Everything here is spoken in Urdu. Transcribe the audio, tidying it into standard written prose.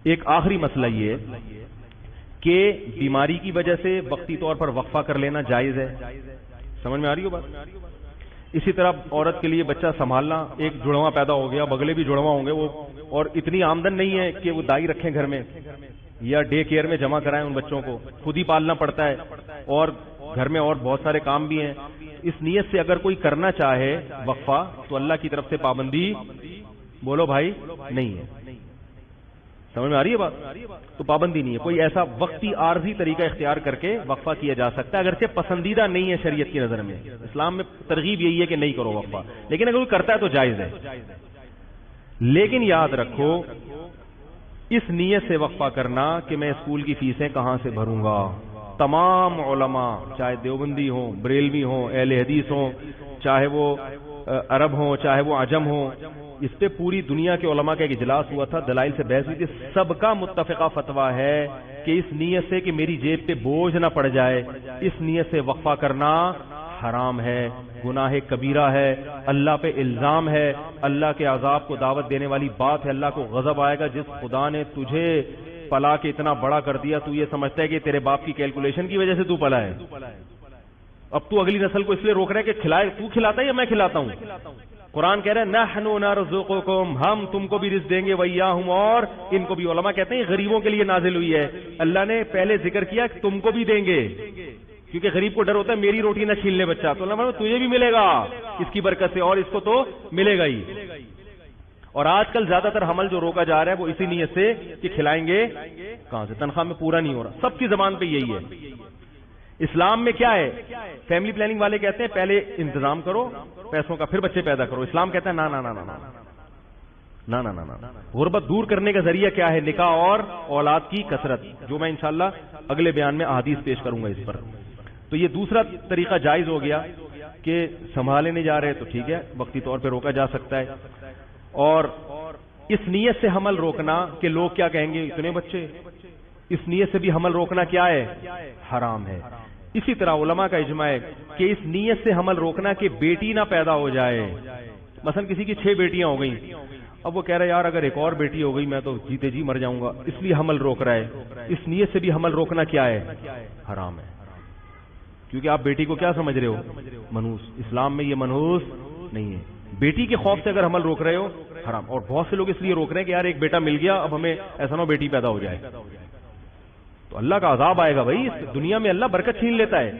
ایک آخری مسئلہ یہ کہ بیماری کی وجہ سے وقتی طور پر وقفہ کر لینا جائز ہے. سمجھ میں آ رہی ہو بات؟ اسی طرح عورت کے لیے بچہ سنبھالنا، ایک جڑواں پیدا ہو گیا، بگلے بھی جڑواں ہوں گے وہ، اور اتنی آمدن نہیں ہے کہ وہ دائی رکھیں گھر میں یا ڈے کیئر میں جمع کرائیں ان بچوں کو، خود ہی پالنا پڑتا ہے، اور گھر میں اور بہت سارے کام بھی ہیں. اس نیت سے اگر کوئی کرنا چاہے وقفہ تو اللہ کی طرف سے پابندی بولو بھائی نہیں ہے. سمجھ میں آ رہی ہے بات؟ تو پابندی نہیں ہے. کوئی ایسا وقتی عارضی طریقہ اختیار کر کے وقفہ کیا جا سکتا ہے، اگرچہ پسندیدہ نہیں ہے شریعت کی نظر میں. اسلام میں ترغیب یہی ہے کہ نہیں کرو وقفہ، لیکن اگر کوئی کرتا ہے تو جائز ہے. لیکن یاد رکھو اس نیت سے وقفہ کرنا کہ میں اسکول کی فیسیں کہاں سے بھروں گا. تمام علماء چاہے دیوبندی ہوں، بریلوی ہوں، اہل حدیث ہوں، چاہے وہ عرب ہوں، چاہے وہ عجم ہوں، اس پہ پوری دنیا کے علماء کا ایک اجلاس ہوا تھا، دلائل سے بحث ہوئی تھی. سب کا متفقہ فتویٰ ہے کہ اس نیت سے کہ میری جیب پہ بوجھ نہ پڑ جائے، اس نیت سے وقفہ کرنا حرام ہے، گناہ کبیرہ ہے، اللہ پہ الزام ہے، اللہ کے عذاب کو دعوت دینے والی بات ہے. اللہ کو غضب آئے گا. جس خدا نے تجھے پلا کے اتنا بڑا کر دیا، تو یہ سمجھتا ہے کہ تیرے باپ کی کیلکولیشن کی وجہ سے تو پلا ہے. اب تو اگلی نسل کو اس لیے روک رہا ہے کہ کھلائے، تو کھلاتا ہے یا میں کھلاتا ہوں؟ قرآن کہہ رہا ہے نحن نرزقکم، ہم تم کو بھی رزق دیں گے، وإیاہم، اور ان کو بھی. علماء کہتے ہیں یہ غریبوں کے لیے نازل ہوئی ہے. اللہ نے پہلے ذکر کیا کہ تم کو بھی دیں گے، کیونکہ غریب کو ڈر ہوتا ہے میری روٹی نہ چھین لے بچہ، تو اللہ فرماتا ہے تجھے بھی ملے گا اس کی برکت سے، اور اس کو تو ملے گا ہی. اور آج کل زیادہ تر حمل جو روکا جا رہا ہے وہ اسی نیت سے کہ کھلائیں گے کہاں سے، تنخواہ میں پورا نہیں ہو رہا. سب کی زبان پہ یہی ہے. اسلام میں کیا ہے؟ فیملی پلاننگ والے کہتے ہیں پہلے انتظام کرو پیسوں کا، پھر بچے پیدا کرو. اسلام کہتا ہے نا نا نا نا نا نا نا نا. غربت دور کرنے کا ذریعہ کیا ہے؟ نکاح اور اولاد کی کثرت، جو میں انشاءاللہ اگلے بیان میں احادیث پیش کروں گا اس پر. تو یہ دوسرا طریقہ جائز ہو گیا کہ سنبھالے نہیں جا رہے تو ٹھیک ہے، وقتی طور پہ روکا جا سکتا ہے. اور اس نیت سے حمل روکنا کہ لوگ کیا کہیں گے اتنے بچے، اس نیت سے بھی حمل روکنا کیا ہے؟ حرام ہے. اسی طرح علماء کا اجماع ہے کہ اس نیت سے حمل روکنا کہ بیٹی نہ پیدا ہو جائے. مثلا کسی کی 6 بیٹیاں ہو گئیں، اب وہ کہہ رہا ہے یار اگر ایک اور بیٹی ہو گئی میں تو جیتے جی مر جاؤں گا، اس لیے حمل روک رہا ہے. اس نیت سے بھی حمل روکنا کیا ہے؟ حرام ہے. کیونکہ آپ بیٹی کو کیا سمجھ رہے ہو؟ منحوس. اسلام میں یہ منحوس نہیں ہے. بیٹی کے خوف سے اگر حمل روک رہے ہو حرام. اور بہت سے لوگ اس لیے روک رہے ہیں کہ یار ایک بیٹا مل گیا، اب ہمیں ایسا نہ ہو بیٹی پیدا ہو جائے، تو اللہ کا عذاب آئے گا. بھائی اس دنیا میں اللہ برکت چھین لیتا ہے.